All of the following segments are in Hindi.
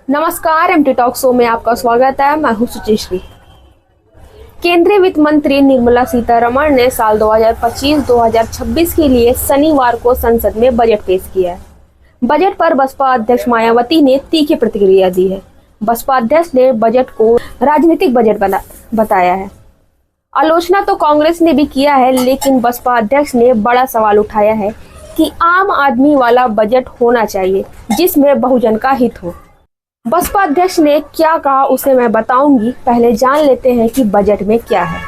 नमस्कार, एमटी टॉक शो में आपका स्वागत है। मैं हूं सुचिश्री। केंद्रीय वित्त मंत्री निर्मला सीतारमण ने साल 2025-2026 के लिए शनिवार को संसद में बजट पेश किया है। बजट पर बसपा अध्यक्ष मायावती ने तीखी प्रतिक्रिया दी है। बसपा अध्यक्ष ने बजट को राजनीतिक बजट बताया है। आलोचना तो कांग्रेस ने भी किया है, लेकिन बसपा अध्यक्ष ने बड़ा सवाल उठाया है कि आम आदमी वाला बजट होना चाहिए जिसमें बहुजन का हित हो। बसपा अध्यक्ष ने क्या कहा उसे मैं बताऊंगी। पहले जान लेते हैं कि बजट में क्या है।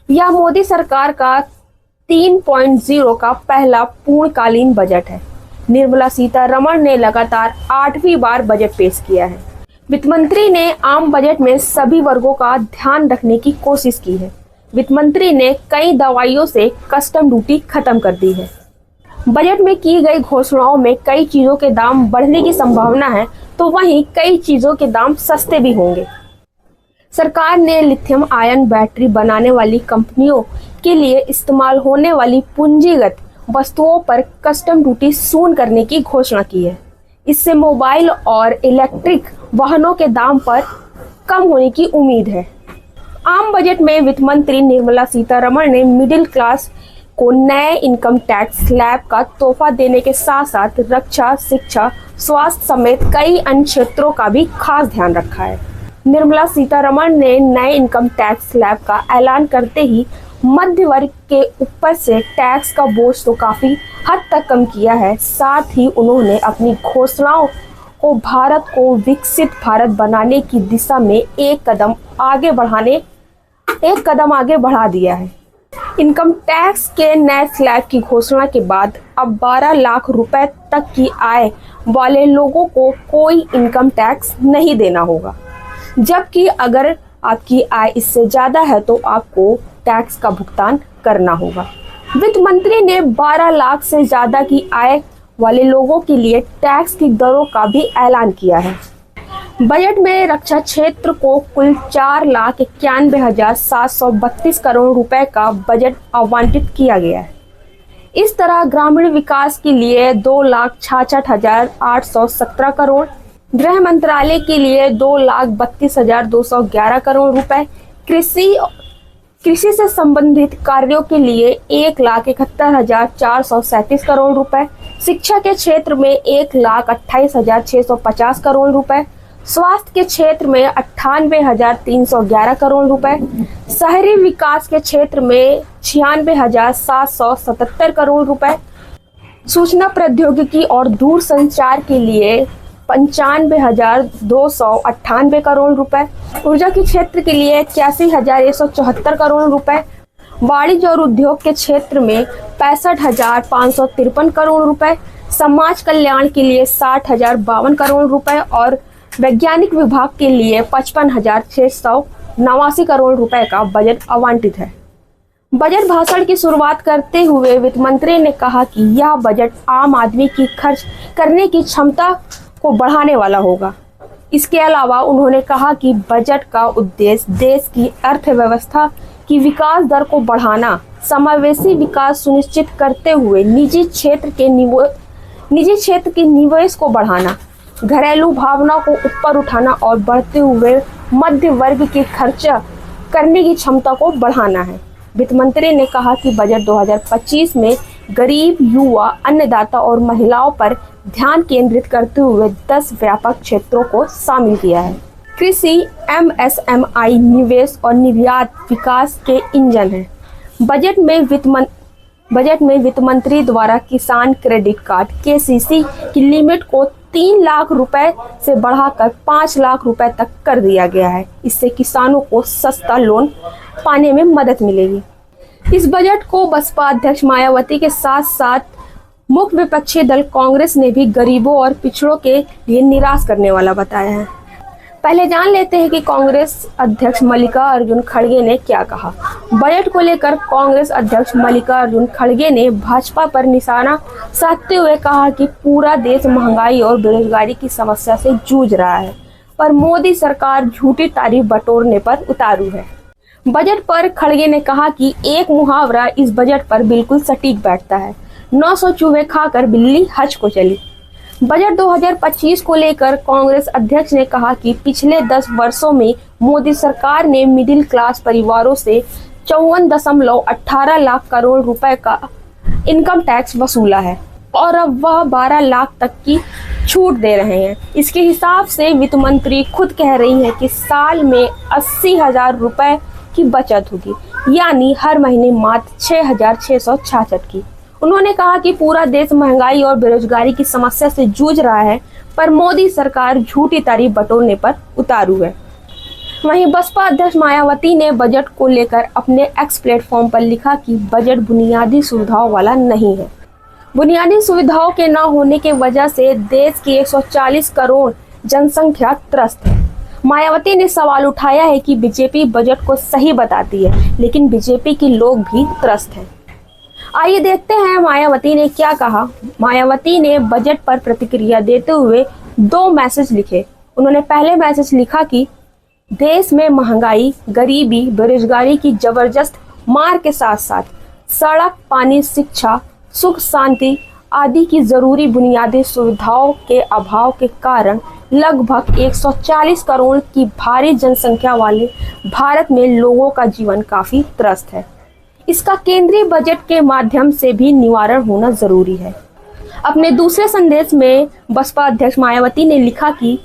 यह मोदी सरकार का 3.0 का पहला पूर्णकालीन बजट है। निर्मला सीतारमण ने लगातार 8वीं बार बजट पेश किया है। वित्त मंत्री ने आम बजट में सभी वर्गों का ध्यान रखने की कोशिश की है। वित्त मंत्री ने कई दवाइयों से कस्टम ड्यूटी खत्म कर दी है। बजट में की गई घोषणाओं में कई चीजों के दाम बढ़ने की संभावना है, तो वहीं कई चीजों के दाम सस्ते भी होंगे। सरकार ने लिथियम आयन बैटरी बनाने वाली कंपनियों के लिए इस्तेमाल होने वाली पूंजीगत वस्तुओं पर कस्टम ड्यूटी शून्य करने की घोषणा की है। इससे मोबाइल और इलेक्ट्रिक वाहनों के दाम पर कम होने की उम्मीद है। आम बजट में वित्त मंत्री निर्मला सीतारमण ने मिडिल क्लास को नए इनकम टैक्स स्लैब का तोहफा देने के साथ साथ रक्षा, शिक्षा, स्वास्थ्य समेत कई अन्य क्षेत्रों का भी खास ध्यान रखा है। निर्मला सीतारमण ने नए इनकम टैक्स स्लैब का ऐलान करते ही मध्य वर्ग के ऊपर से टैक्स का बोझ तो काफी हद तक कम किया है। साथ ही उन्होंने अपनी घोषणाओं को भारत को विकसित भारत बनाने की दिशा में एक कदम आगे बढ़ा दिया है। इनकम टैक्स के नए स्लैब की घोषणा के बाद अब 12 लाख रुपए तक की आय वाले लोगों को कोई इनकम टैक्स नहीं देना होगा, जबकि अगर आपकी आय इससे ज्यादा है तो आपको टैक्स का भुगतान करना होगा। वित्त मंत्री ने 12 लाख से ज्यादा की आय वाले लोगों के लिए टैक्स की दरों का भी ऐलान किया है। बजट में रक्षा क्षेत्र को कुल 4,91,732 करोड़ रुपए का बजट आवंटित किया गया है। इस तरह ग्रामीण विकास के लिए 2,66,817 करोड़, गृह मंत्रालय के लिए 2,32,211 करोड़ रुपए, कृषि से संबंधित कार्यों के लिए 1,71,437 करोड़ रुपए, शिक्षा के क्षेत्र में 1,28,650 करोड़ रुपए, स्वास्थ्य के क्षेत्र में 98,311 करोड़ रुपए, शहरी विकास के क्षेत्र में 96,777 करोड़ रुपए, सूचना प्रौद्योगिकी और दूरसंचार के लिए 95,298 करोड़ रुपए, ऊर्जा के क्षेत्र के लिए 81,174 करोड़ रुपए, वाणिज्य और उद्योग के क्षेत्र में 65,553 करोड़ रुपए, समाज कल्याण के लिए 60,052 करोड़ रुपए और वैज्ञानिक विभाग के लिए 55,689 करोड़ रुपए का बजट आवंटित है। बजट भाषण की शुरुआत करते हुए वित्त मंत्री ने कहा कि यह बजट आम आदमी की खर्च करने की क्षमता को बढ़ाने वाला होगा। इसके अलावा उन्होंने कहा कि बजट का उद्देश्य देश की अर्थव्यवस्था की विकास दर को बढ़ाना, समावेशी विकास सुनिश्चित करते हुए निजी क्षेत्र के निवेश को बढ़ाना, घरेलू भावना को ऊपर उठाना और बढ़ते हुए मध्य वर्ग की खर्च करने की क्षमता को बढ़ाना है। वित्त मंत्री ने कहा कि बजट 2025 में गरीब, युवा, अन्नदाता और महिलाओं पर ध्यान केंद्रित करते हुए 10 व्यापक क्षेत्रों को शामिल किया है। कृषि, MSMI, निवेश और निर्यात विकास के इंजन है। बजट में वित्त मंत्री द्वारा किसान क्रेडिट कार्ड KCC की लिमिट को 3 लाख रुपए से बढ़ाकर 5 लाख रुपए तक कर दिया गया है। इससे किसानों को सस्ता लोन पाने में मदद मिलेगी। इस बजट को बसपा अध्यक्ष मायावती के साथ साथ मुख्य विपक्षी दल कांग्रेस ने भी गरीबों और पिछड़ों के लिए निराश करने वाला बताया है। पहले जान लेते हैं कि कांग्रेस अध्यक्ष मल्लिकार्जुन खड़गे ने क्या कहा। बजट को लेकर कांग्रेस अध्यक्ष मल्लिकार्जुन खड़गे ने भाजपा पर निशाना साधते हुए कहा कि पूरा देश महंगाई और बेरोजगारी की समस्या से जूझ रहा है, पर मोदी सरकार झूठी तारीफ बटोरने पर उतारू है। बजट पर खड़गे ने कहा कि एक मुहावरा इस बजट पर बिल्कुल सटीक बैठता है, 900 चूहे खाकर बिल्ली हज को चली। बजट 2025 को लेकर कांग्रेस अध्यक्ष ने कहा कि पिछले 10 वर्षों में मोदी सरकार ने मिडिल क्लास परिवारों से 54.18 लाख करोड़ रुपए का इनकम टैक्स वसूला है और अब वह 12 लाख तक की छूट दे रहे हैं। इसके हिसाब से वित्त मंत्री खुद कह रही है कि साल में 80,000 रुपए की बचत होगी, यानी हर महीने मात्र 6,666 की। उन्होंने कहा कि पूरा देश महंगाई और बेरोजगारी की समस्या से जूझ रहा है, पर मोदी सरकार झूठी तारीफ बटोरने पर उतारू है। वहीं बसपा अध्यक्ष मायावती ने बजट को लेकर अपने एक्स प्लेटफॉर्म पर लिखा कि बजट बुनियादी सुविधाओं वाला नहीं है। बुनियादी सुविधाओं के न होने की वजह से देश की 140 करोड़ जनसंख्या त्रस्त है। मायावती ने सवाल उठाया है कि बीजेपी बजट को सही बताती है, लेकिन बीजेपी के लोग भी त्रस्त हैं। आइए देखते हैं मायावती ने क्या कहा। मायावती ने बजट पर प्रतिक्रिया देते हुए 2 मैसेज लिखे। उन्होंने पहले मैसेज लिखा कि देश में महंगाई, गरीबी, बेरोजगारी की जबरदस्त मार के साथ साथ सड़क, पानी, शिक्षा, सुख शांति आदि की जरूरी बुनियादी सुविधाओं के अभाव के कारण लगभग 140 करोड़ की भारी जनसंख्या वाले भारत में लोगों का जीवन काफी त्रस्त है। इसका केंद्रीय बजट के माध्यम से भी निवारण होना जरूरी है। अपने दूसरे संदेश में बसपा अध्यक्ष मायावती ने लिखा कि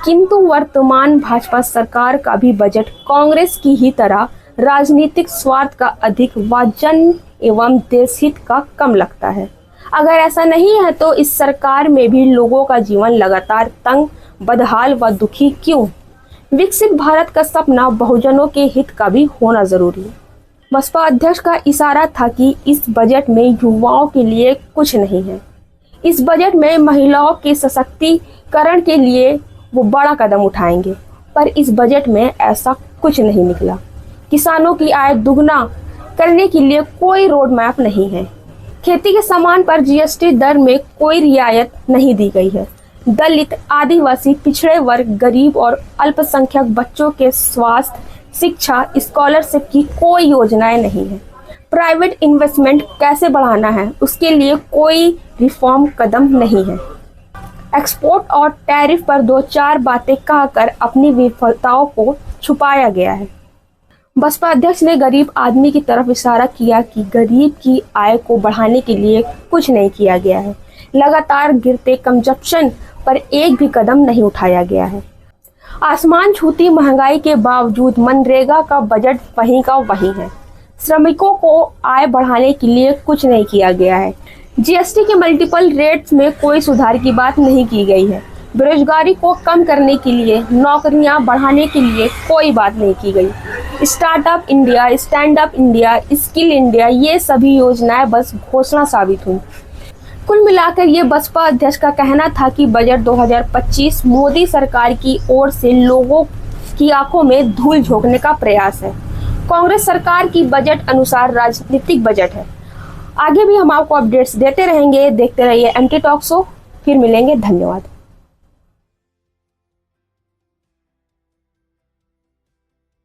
किंतु वर्तमान भाजपा सरकार का भी बजट कांग्रेस की ही तरह राजनीतिक स्वार्थ का अधिक व जन एवं देश हित का कम लगता है। अगर ऐसा नहीं है तो इस सरकार में भी लोगों का जीवन लगातार तंग, बदहाल व दुखी क्यों? विकसित भारत का सपना बहुजनों के हित का भी होना जरूरी है। बसपा अध्यक्ष का इशारा था कि इस बजट में युवाओं के लिए कुछ नहीं है। इस बजट में महिलाओं के सशक्तिकरण के लिए वो बड़ा कदम उठाएंगे, पर इस बजट में ऐसा कुछ नहीं निकला। किसानों की आय दुगना करने के लिए कोई रोड मैप नहीं है। खेती के सामान पर जीएसटी दर में कोई रियायत नहीं दी गई है। दलित, आदिवासी, पिछड़े वर्ग, गरीब और अल्पसंख्यक बच्चों के स्वास्थ्य, शिक्षा, स्कॉलरशिप की कोई योजनाएं नहीं है। प्राइवेट इन्वेस्टमेंट कैसे बढ़ाना है, उसके लिए कोई रिफॉर्म कदम नहीं है। एक्सपोर्ट और टैरिफ पर 2-4 बातें कहकर अपनी विफलताओं को छुपाया गया है। बसपा अध्यक्ष ने गरीब आदमी की तरफ इशारा किया कि गरीब की आय को बढ़ाने के लिए कुछ नहीं किया गया है। लगातार गिरते कंजप्शन पर एक भी कदम नहीं उठाया गया है। आसमान छूती महंगाई के बावजूद मनरेगा का बजट वहीं का वहीं है। श्रमिकों को आय बढ़ाने के लिए कुछ नहीं किया गया है। जीएसटी के मल्टीपल रेट्स में कोई सुधार की बात नहीं की गई है। बेरोजगारी को कम करने के लिए, नौकरियां बढ़ाने के लिए कोई बात नहीं की गई। Startup India, stand up India, skill India, ये सभी योजनाएं बस घोषणा साबित हुई। कुल मिलाकर ये बसपा अध्यक्ष का कहना था कि बजट 2025 मोदी सरकार की ओर से लोगों की आंखों में धूल झोंकने का प्रयास है। कांग्रेस सरकार की बजट अनुसार राजनीतिक बजट है। आगे भी हम आपको अपडेट्स देते रहेंगे। देखते रहिए एमटी टॉक शो। फिर मिलेंगे। धन्यवाद।